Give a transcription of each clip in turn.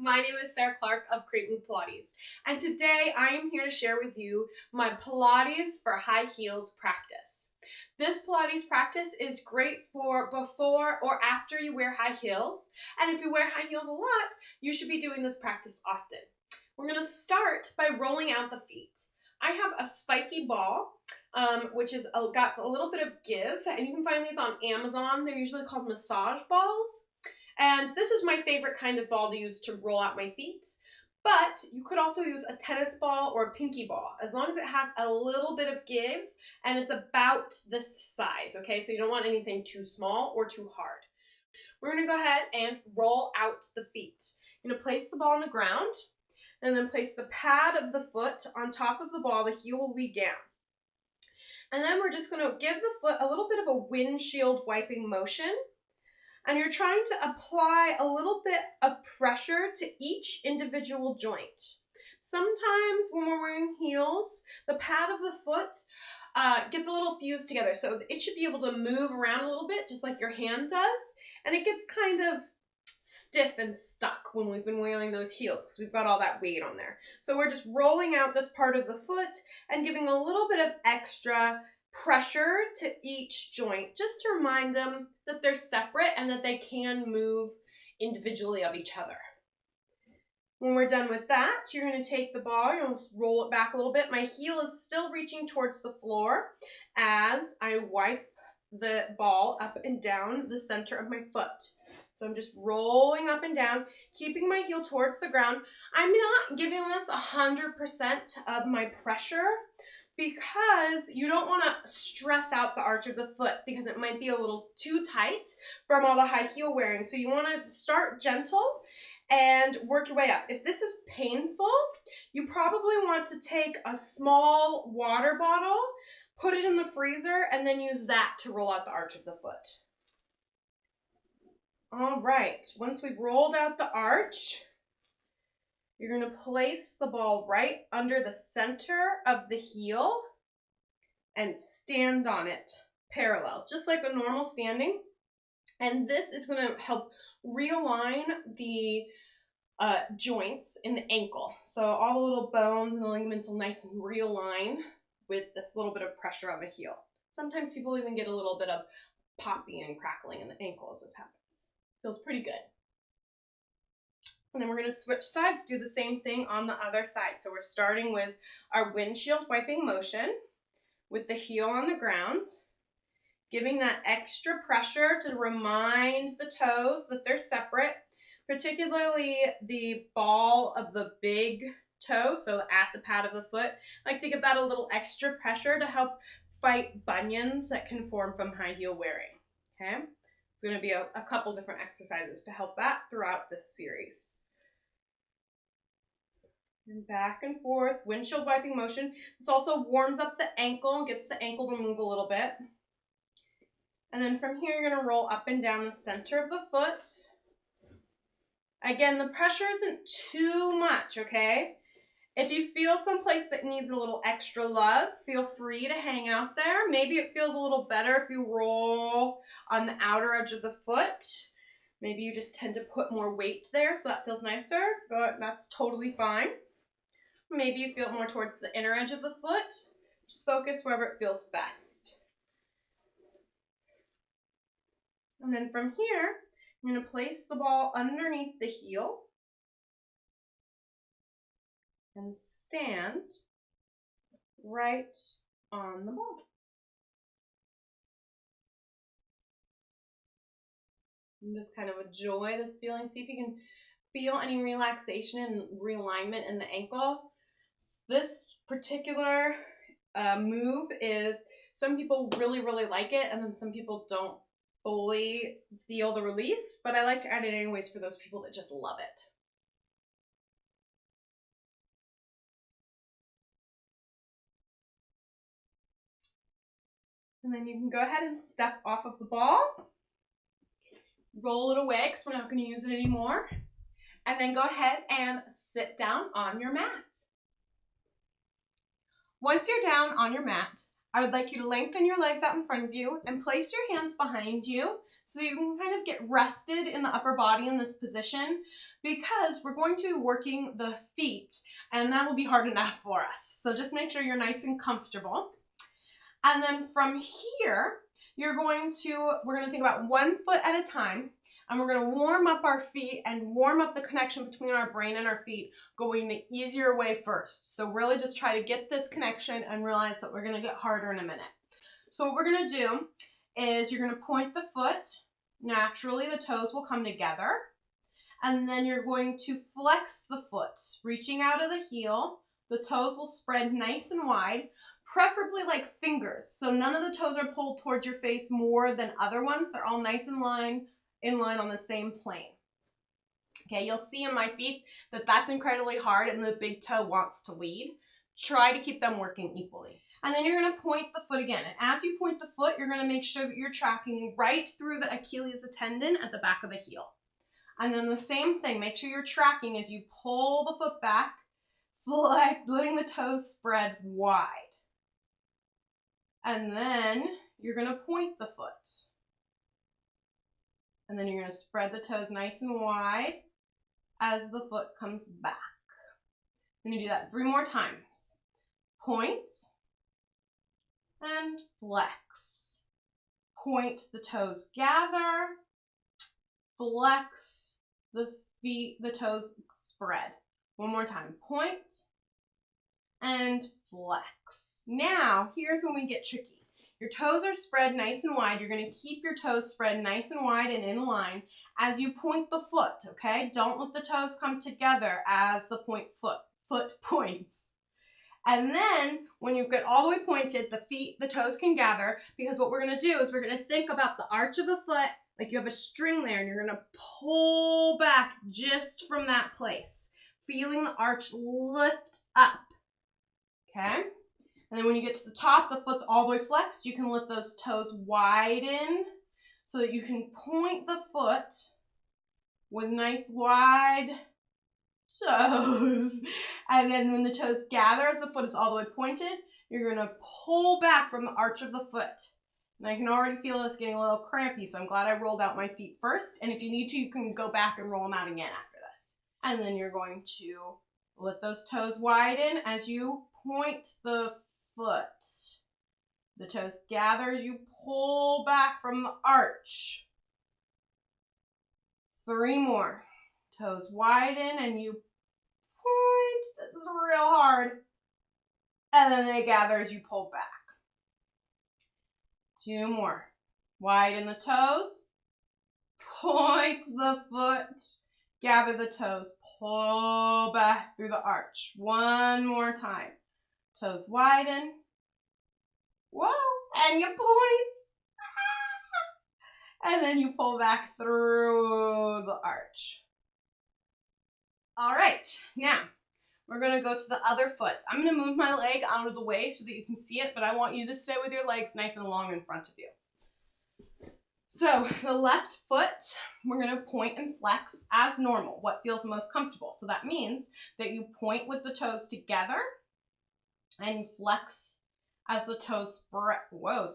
My name is Sarah Clark of Creighton Pilates, and today I am here to share with you my Pilates for high heels practice. This Pilates practice is great for before or after you wear high heels, and if you wear high heels a lot, you should be doing this practice often. We're going to start by rolling out the feet. I have a spiky ball, which is got a little bit of give, and you can find these on Amazon. They're usually called massage balls. And this is my favorite kind of ball to use to roll out my feet. But you could also use a tennis ball or a pinky ball, as long as it has a little bit of give and it's about this size, okay? So you don't want anything too small or too hard. We're gonna go ahead and roll out the feet. You're gonna place the ball on the ground and then place the pad of the foot on top of the ball. The heel will be down. And then we're just gonna give the foot a little bit of a windshield wiping motion. And you're trying to apply a little bit of pressure to each individual joint. Sometimes when we're wearing heels, the pad of the foot gets a little fused together. So it should be able to move around a little bit, just like your hand does. And it gets kind of stiff and stuck when we've been wearing those heels because we've got all that weight on there. So we're just rolling out this part of the foot and giving a little bit of extra pressure to each joint, just to remind them that they're separate and that they can move individually of each other. When we're done with that, you're going to take the ball, you'll roll it back a little bit. My heel is still reaching towards the floor as I wipe the ball up and down the center of my foot. So I'm just rolling up and down, keeping my heel towards the ground. I'm not giving this 100% of my pressure, because you don't want to stress out the arch of the foot because it might be a little too tight from all the high heel wearing. So you want to start gentle and work your way up. If this is painful, you probably want to take a small water bottle, put it in the freezer, and then use that to roll out the arch of the foot. All right, once we've rolled out the arch, you're going to place the ball right under the center of the heel and stand on it parallel, just like a normal standing. And this is going to help realign the joints in the ankle. So all the little bones and the ligaments will nice and realign with this little bit of pressure on the heel. Sometimes people even get a little bit of popping and crackling in the ankle as this happens. Feels pretty good. And then we're going to switch sides, do the same thing on the other side. So we're starting with our windshield wiping motion with the heel on the ground, giving that extra pressure to remind the toes that they're separate, particularly the ball of the big toe, so at the pad of the foot. I like to give that a little extra pressure to help fight bunions that can form from high heel wearing. Okay? It's going to be a couple different exercises to help that throughout this series. And back and forth, windshield wiping motion. This also warms up the ankle, gets the ankle to move a little bit. And then from here, you're going to roll up and down the center of the foot. Again, the pressure isn't too much, okay? If you feel someplace that needs a little extra love, feel free to hang out there. Maybe it feels a little better if you roll on the outer edge of the foot. Maybe you just tend to put more weight there, so that feels nicer. But that's totally fine. Maybe you feel more towards the inner edge of the foot. Just focus wherever it feels best. And then from here, I'm going to place the ball underneath the heel and stand right on the ball. And just kind of enjoy this feeling. See if you can feel any relaxation and realignment in the ankle. This particular move is, some people really, really like it, and then some people don't fully feel the release, but I like to add it anyways for those people that just love it. And then you can go ahead and step off of the ball, roll it away because we're not going to use it anymore, and then go ahead and sit down on your mat. Once you're down on your mat, I would like you to lengthen your legs out in front of you and place your hands behind you so that you can kind of get rested in the upper body in this position, because we're going to be working the feet and that will be hard enough for us. So just make sure you're nice and comfortable. And then from here, we're going to think about 1 foot at a time, and we're going to warm up our feet and warm up the connection between our brain and our feet, going the easier way first. So really just try to get this connection and realize that we're going to get harder in a minute. So what we're going to do is you're going to point the foot. Naturally, the toes will come together. And then you're going to flex the foot, reaching out of the heel. The toes will spread nice and wide, preferably like fingers. So none of the toes are pulled towards your face more than other ones. They're all nice in line on the same plane. Okay, you'll see in my feet that that's incredibly hard and the big toe wants to lead. Try to keep them working equally. And then you're going to point the foot again. And as you point the foot, you're going to make sure that you're tracking right through the Achilles tendon at the back of the heel. And then the same thing, make sure you're tracking as you pull the foot back, letting the toes spread wide. And then you're going to point the foot. And then you're going to spread the toes nice and wide as the foot comes back. I'm going to do that 3 more times. Point and flex. Point, the toes gather. Flex, the toes spread. 1 more time. Point and flex. Now, here's when we get tricky. Your toes are spread nice and wide. You're going to keep your toes spread nice and wide and in line as you point the foot, okay? Don't let the toes come together as the foot points. And then, when you get all the way pointed, the toes can gather, because what we're going to do is we're going to think about the arch of the foot like you have a string there, and you're going to pull back just from that place, feeling the arch lift up, okay? And then when you get to the top, the foot's all the way flexed. You can let those toes widen so that you can point the foot with nice wide toes. And then when the toes gather as the foot is all the way pointed, you're going to pull back from the arch of the foot. And I can already feel this getting a little crampy, so I'm glad I rolled out my feet first. And if you need to, you can go back and roll them out again after this. And then you're going to let those toes widen as you point the foot. The toes gather as you pull back from the arch. 3 more. Toes widen and you point. This is real hard. And then they gather as you pull back. 2 more. Widen the toes. Point the foot. Gather the toes. Pull back through the arch. 1 more time. Toes widen. Whoa. And you point. And then you pull back through the arch. All right. Now, we're going to go to the other foot. I'm going to move my leg out of the way so that you can see it, but I want you to stay with your legs nice and long in front of you. So the left foot, we're going to point and flex as normal, what feels the most comfortable. So that means that you point with the toes together and you flex as the toes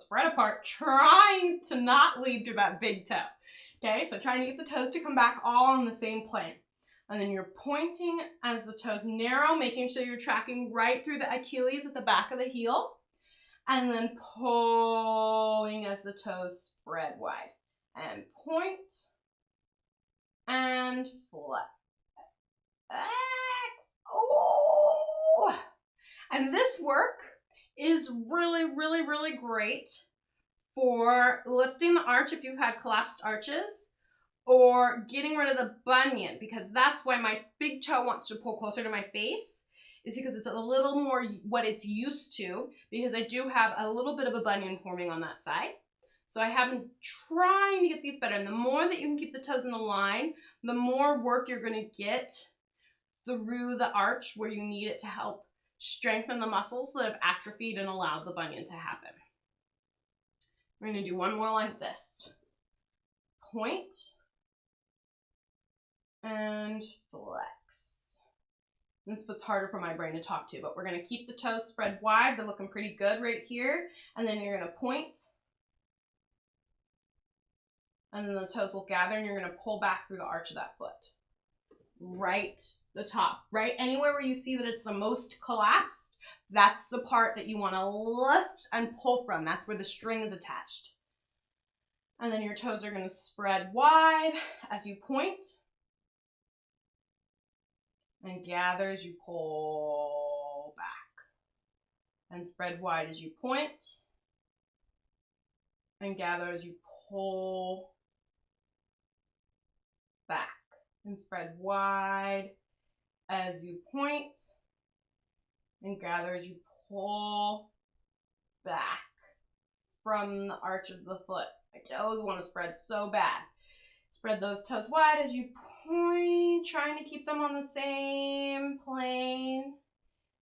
spread apart, trying to not lead through that big toe. Okay, so trying to get the toes to come back all on the same plane. And then you're pointing as the toes narrow, making sure you're tracking right through the Achilles at the back of the heel. And then pulling as the toes spread wide. And point. And flex. Oh! And this work is really, really, really great for lifting the arch if you've had collapsed arches, or getting rid of the bunion, because that's why my big toe wants to pull closer to my face, is because it's a little more what it's used to, because I do have a little bit of a bunion forming on that side. So I have been trying to get these better, and the more that you can keep the toes in the line, the more work you're going to get through the arch where you need it to help strengthen the muscles that have atrophied and allowed the bunion to happen. We're going to do 1 more like this. Point. And flex. This foot's harder for my brain to talk to, but we're going to keep the toes spread wide. They're looking pretty good right here. And then you're going to point. And then the toes will gather and you're gonna pull back through the arch of that foot. Right, the top, right? Anywhere where you see that it's the most collapsed, that's the part that you wanna lift and pull from. That's where the string is attached. And then your toes are gonna spread wide as you point and gather as you pull back. And spread wide as you point and gather as you pull back. And spread wide as you point and gather as you pull back from the arch of the foot. My toes want to spread so bad. Spread those toes wide as you point, trying to keep them on the same plane,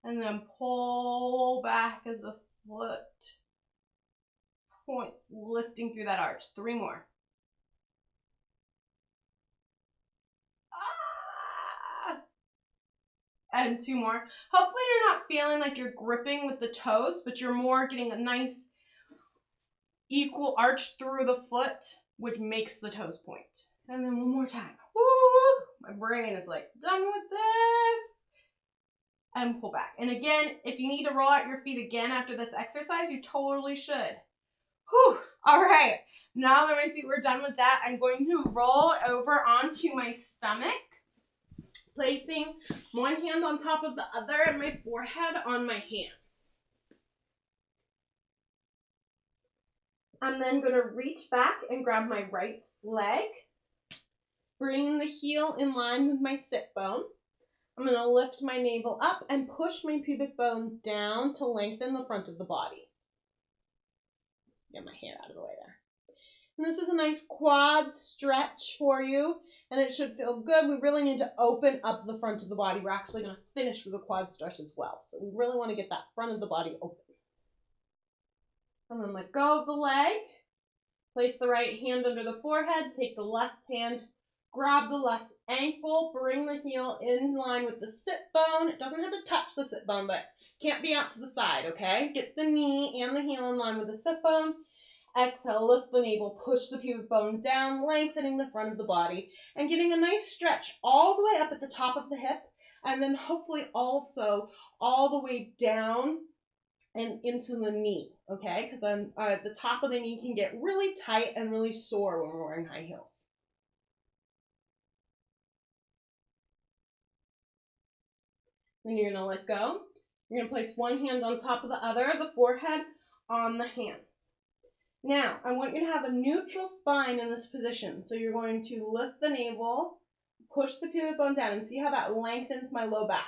and then pull back as the foot points, lifting through that arch. 3 more. And 2 more. Hopefully you're not feeling like you're gripping with the toes, but you're more getting a nice equal arch through the foot, which makes the toes point. And then 1 more time. Woo! My brain is like, done with this. And pull back. And again, if you need to roll out your feet again after this exercise, you totally should. Whew. All right. Now that my feet were done with that, I'm going to roll over onto my stomach, placing one hand on top of the other and my forehead on my hands. I'm then going to reach back and grab my right leg, bring the heel in line with my sit bone. I'm going to lift my navel up and push my pubic bone down to lengthen the front of the body. Get my hair out of the way there. And this is a nice quad stretch for you, and it should feel good. We really need to open up the front of the body. We're actually going to finish with a quad stretch as well. So we really want to get that front of the body open. And then let go of the leg. Place the right hand under the forehead. Take the left hand, grab the left ankle, bring the heel in line with the sit bone. It doesn't have to touch the sit bone, but can't be out to the side, okay? Get the knee and the heel in line with the sit bone. Exhale, lift the navel, push the pubic bone down, lengthening the front of the body, and getting a nice stretch all the way up at the top of the hip, and then hopefully also all the way down and into the knee, okay? Because then the top of the knee can get really tight and really sore when we're wearing high heels. Then you're gonna let go. You're gonna place one hand on top of the other, the forehead on the hands. Now, I want you to have a neutral spine in this position. So you're going to lift the navel, push the pubic bone down, and see how that lengthens my low back.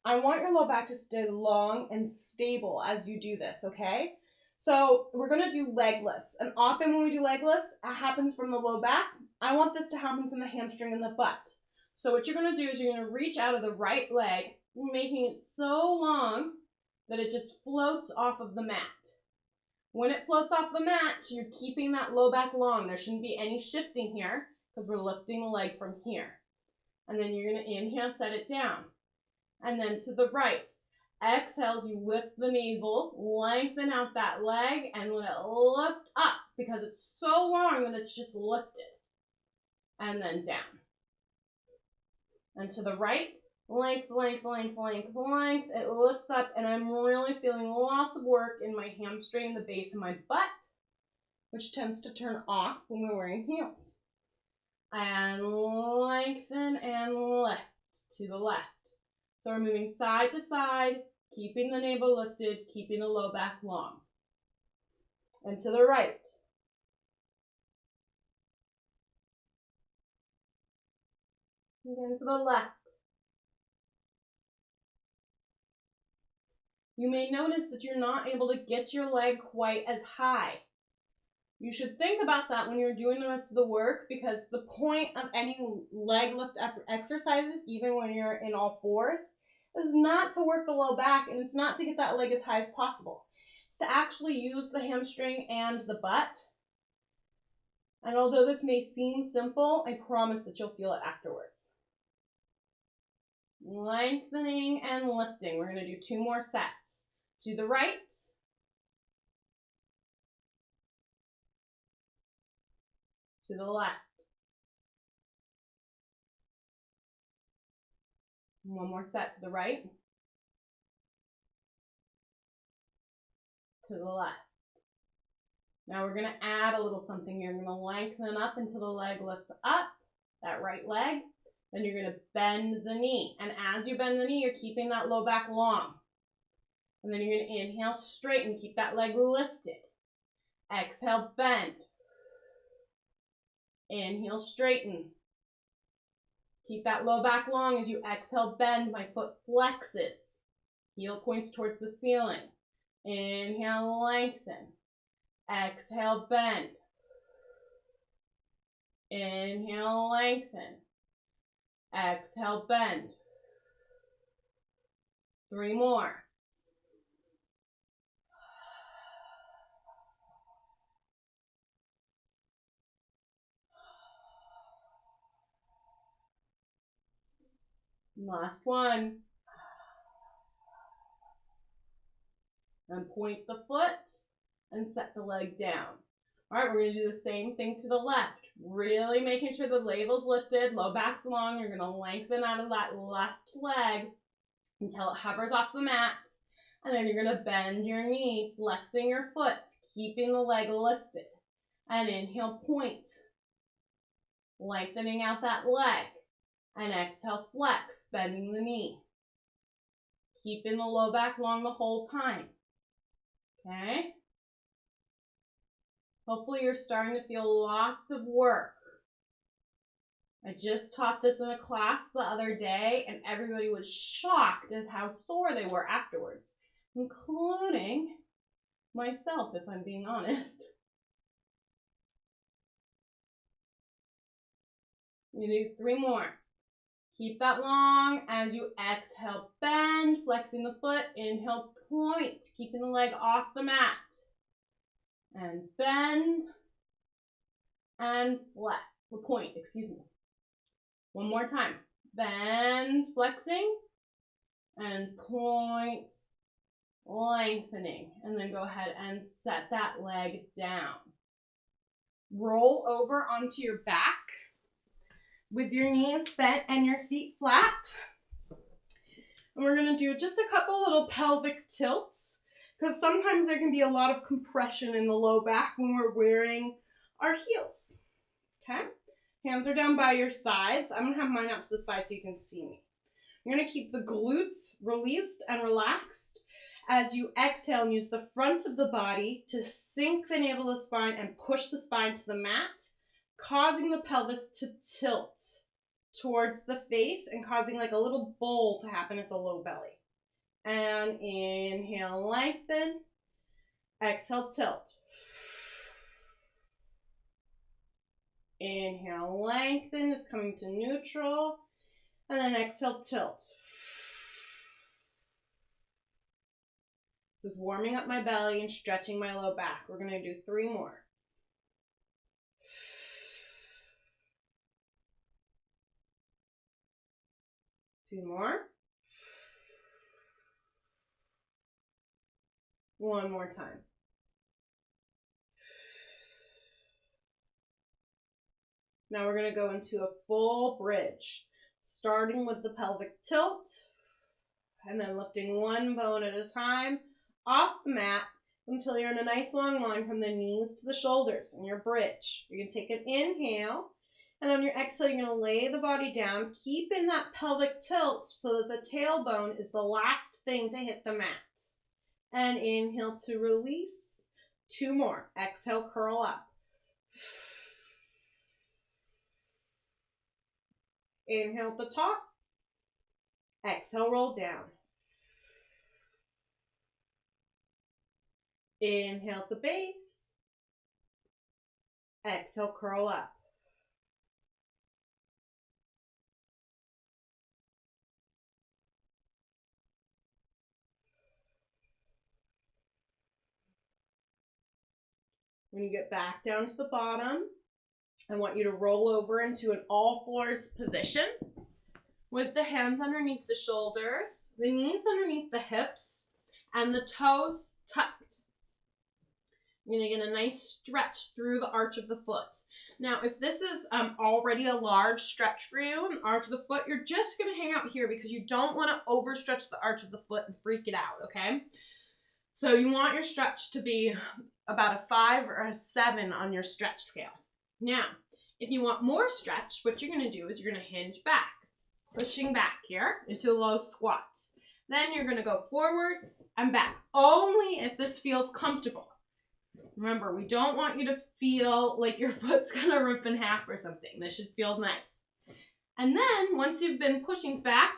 I want your low back to stay long and stable as you do this, okay? So we're gonna do leg lifts. And often when we do leg lifts, it happens from the low back. I want this to happen from the hamstring and the butt. So what you're gonna do is you're gonna reach out of the right leg, making it so long that it just floats off of the mat. When it floats off the mat, you're keeping that low back long. There shouldn't be any shifting here because we're lifting the leg from here. And then you're going to inhale, set it down. And then to the right. Exhale as you lift the navel, lengthen out that leg, and let it lift up because it's so long that it's just lifted. And then down. And to the right. Length, length, length, length, length. It lifts up, and I'm really feeling lots of work in my hamstring, the base of my butt, which tends to turn off when we're wearing heels. And lengthen and lift to the left. So we're moving side to side, keeping the navel lifted, keeping the low back long. And to the right. And then to the left. You may notice that you're not able to get your leg quite as high. You should think about that when you're doing the rest of the work, because the point of any leg lift exercises, even when you're in all fours, is not to work the low back, and it's not to get that leg as high as possible. It's to actually use the hamstring and the butt. And although this may seem simple, I promise that you'll feel it afterwards. Lengthening and lifting. We're going to do 2 more sets. To the right. to the left. One more set to the right, to the left. Now we're going to add a little something here. You're going to lengthen up until the leg lifts up, that right leg. Then you're going to bend the knee. And as you bend the knee, you're keeping that low back long. And then you're going to inhale, straighten, keep that leg lifted. Exhale, bend. Inhale, straighten. Keep that low back long as you exhale, bend. My foot flexes. Heel points towards the ceiling. Inhale, lengthen. Exhale, bend. Inhale, lengthen. Exhale, bend. 3 more. Last one. And point the foot and set the leg down. All right, we're going to do the same thing to the left. Really making sure the navel's lifted, low back's long. You're going to lengthen out of that left leg until it hovers off the mat. And then you're going to bend your knee, flexing your foot, keeping the leg lifted. And inhale, point. Lengthening out that leg. And exhale, flex, bending the knee. Keeping the low back long the whole time. Okay? Hopefully you're starting to feel lots of work. I just taught this in a class the other day, and everybody was shocked at how sore they were afterwards, including myself, if I'm being honest. You do 3 more. Keep that long as you exhale, bend, flexing the foot, inhale, point, keeping the leg off the mat. And bend, and flex, point, excuse me. One more time. Bend, flexing, and point, lengthening. And then go ahead and set that leg down. Roll over onto your back with your knees bent and your feet flat. And we're going to do just a couple little pelvic tilts, because sometimes there can be a lot of compression in the low back when we're wearing our heels. Okay? Hands are down by your sides. I'm going to have mine out to the side so you can see me. You're going to keep the glutes released and relaxed as you exhale, and use the front of the body to sink the navel of the spine and push the spine to the mat, causing the pelvis to tilt towards the face and causing like a little bowl to happen at the low belly. And inhale, lengthen. Exhale, tilt. Inhale, lengthen, is coming to neutral. And then exhale, tilt. This is warming up my belly and stretching my low back. We're going to do 3 more. Two more. One more time. Now we're going to go into a full bridge, starting with the pelvic tilt, and then lifting one bone at a time off the mat until you're in a nice long line from the knees to the shoulders in your bridge. You're going to take an inhale, and on your exhale, you're going to lay the body down, keeping that pelvic tilt so that the tailbone is the last thing to hit the mat. And inhale to release. 2 more. Exhale, curl up. Inhale at the top. Exhale, roll down. Inhale at the base. Exhale, curl up. When you get back down to the bottom, I want you to roll over into an all fours position with the hands underneath the shoulders, the knees underneath the hips, and the toes tucked. You're going to get a nice stretch through the arch of the foot. Now, if this is already a large stretch for you, an arch of the foot, you're just going to hang out here because you don't want to overstretch the arch of the foot and freak it out, okay? So you want your stretch to be about a 5 or a 7 on your stretch scale. Now, if you want more stretch, what you're going to do is you're going to hinge back, pushing back here into a low squat. Then you're going to go forward and back, only if this feels comfortable. Remember, we don't want you to feel like your foot's going to rip in half or something. This should feel nice. And then, once you've been pushing back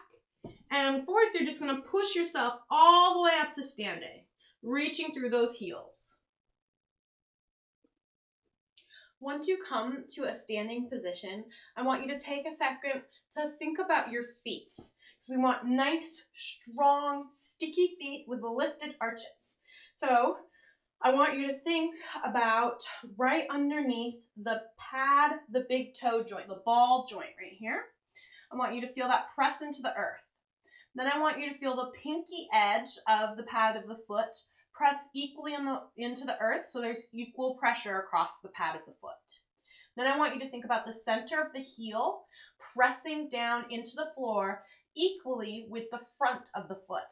and forth, you're just going to push yourself all the way up to standing, reaching through those heels. Once you come to a standing position, I want you to take a second to think about your feet. So we want nice, strong, sticky feet with lifted arches. So I want you to think about right underneath the pad, the big toe joint, the ball joint right here. I want you to feel that press into the earth. Then I want you to feel the pinky edge of the pad of the foot press equally into the earth, so there's equal pressure across the pad of the foot. Then I want you to think about the center of the heel pressing down into the floor equally with the front of the foot.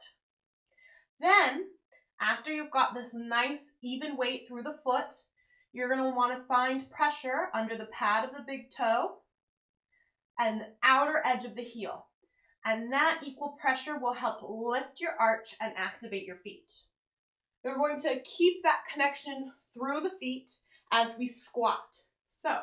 Then, after you've got this nice even weight through the foot, you're going to want to find pressure under the pad of the big toe and the outer edge of the heel. And that equal pressure will help lift your arch and activate your feet. We're going to keep that connection through the feet as we squat. So,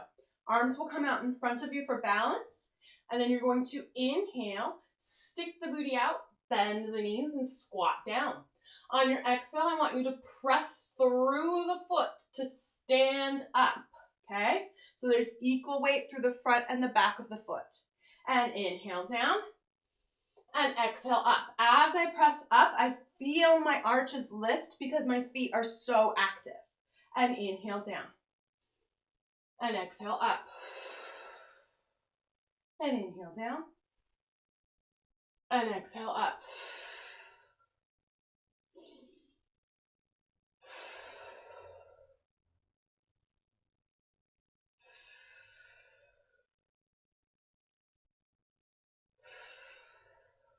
arms will come out in front of you for balance, and then you're going to inhale, stick the booty out, bend the knees, and squat down. On your exhale, I want you to press through the foot to stand up, okay? So there's equal weight through the front and the back of the foot. And inhale down, and exhale up. As I press up, I feel my arches lift because my feet are so active. And inhale down. And exhale up. And inhale down. And exhale up.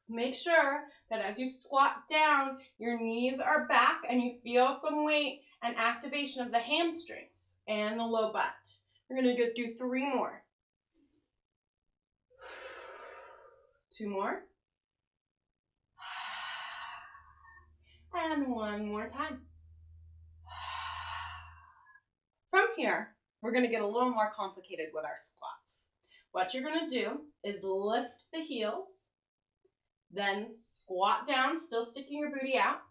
Make sure that as you squat down, your knees are back and you feel some weight and activation of the hamstrings and the low butt. We're going to do 3 more. 2 more. And 1 more time. From here, we're going to get a little more complicated with our squats. What you're going to do is lift the heels, then squat down, still sticking your booty out,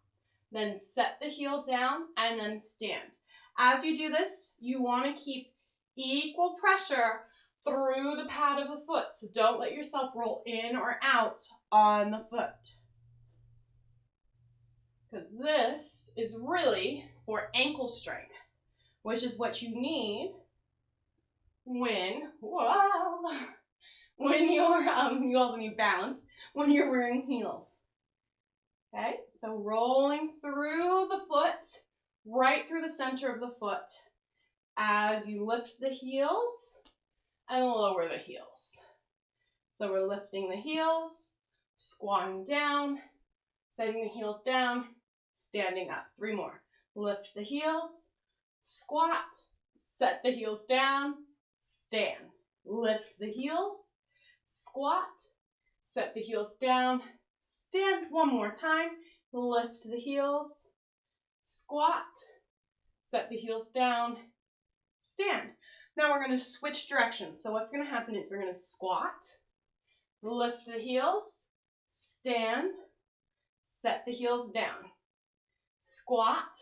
then set the heel down, and then stand. As you do this, you want to keep equal pressure through the pad of the foot, so don't let yourself roll in or out on the foot. Because this is really for ankle strength, which is what you need when you also need balance when you're wearing heels. Okay, so rolling through the foot, right through the center of the foot as you lift the heels and lower the heels. So we're lifting the heels, squatting down, setting the heels down, standing up. 3 more. Lift the heels, squat, set the heels down, stand. Lift the heels, squat, set the heels down, stand. 1 more time. Lift the heels, squat, set the heels down, stand. Now we're going to switch directions. So what's going to happen is we're going to squat, lift the heels, stand, set the heels down. Squat,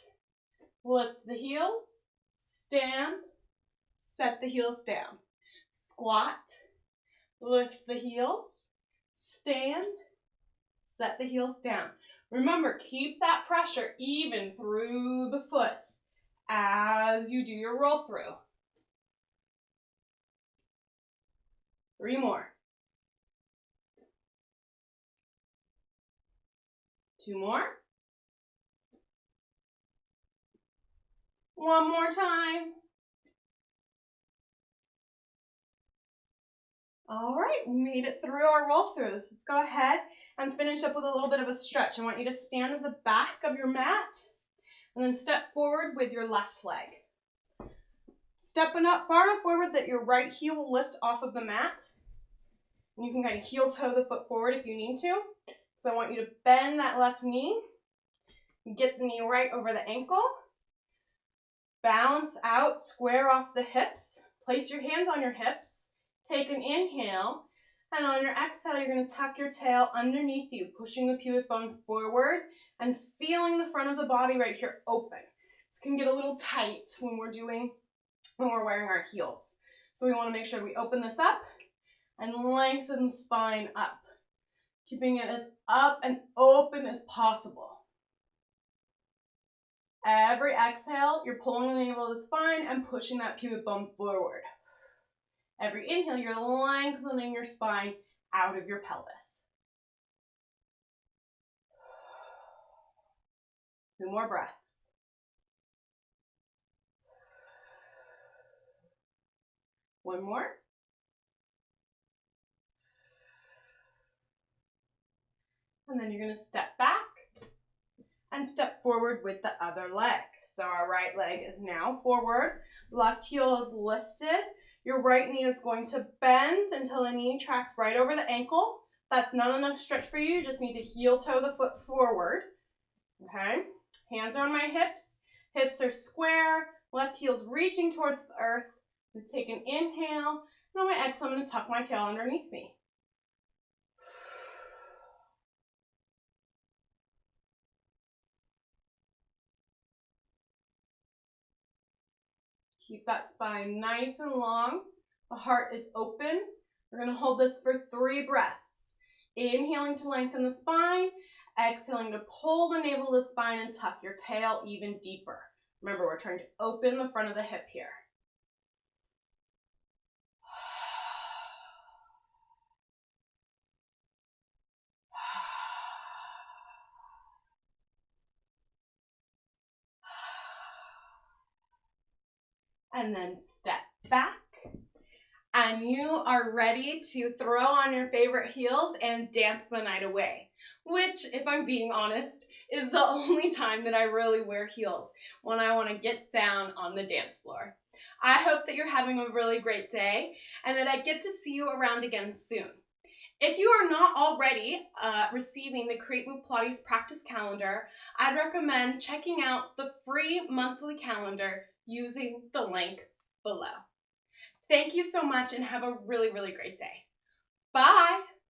lift the heels, stand, set the heels down. Squat, lift the heels, stand, set the heels down. Remember, keep that pressure even through the foot as you do your roll through. 3 more. 2 more. 1 more time. All right, we made it through our roll throughs. Let's go ahead and finish up with a little bit of a stretch. I want you to stand at the back of your mat and then step forward with your left leg. Stepping up far enough forward that your right heel will lift off of the mat. And you can kind of heel toe the foot forward if you need to. So I want you to bend that left knee. Get the knee right over the ankle. Balance out, square off the hips. Place your hands on your hips. Take an inhale. And on your exhale, you're going to tuck your tail underneath you, pushing the pubic bone forward and feeling the front of the body right here open. This can get a little tight when we're wearing our heels. So we want to make sure we open this up and lengthen the spine up, keeping it as up and open as possible. Every exhale, you're pulling the navel of the spine and pushing that pubic bone forward. Every inhale, you're lengthening your spine out of your pelvis. 2 more breaths. One more. And then you're going to step back and step forward with the other leg. So our right leg is now forward. Left heel is lifted. Your right knee is going to bend until the knee tracks right over the ankle. That's not enough stretch for you. You just need to heel toe the foot forward. Okay? Hands are on my hips. Hips are square. Left heel's reaching towards the earth. Take an inhale. And on my exhale, I'm going to tuck my tail underneath me. Keep that spine nice and long. The heart is open. We're going to hold this for 3 breaths. Inhaling to lengthen the spine. Exhaling to pull the navel of the spine and tuck your tail even deeper. Remember, we're trying to open the front of the hip here. And then step back. And you are ready to throw on your favorite heels and dance the night away. Which, if I'm being honest, is the only time that I really wear heels, when I want to get down on the dance floor. I hope that you're having a really great day and that I get to see you around again soon. If you are not already receiving the Create Move Pilates practice calendar, I'd recommend checking out the free monthly calendar using the link below. Thank you so much and have a really, really great day. Bye!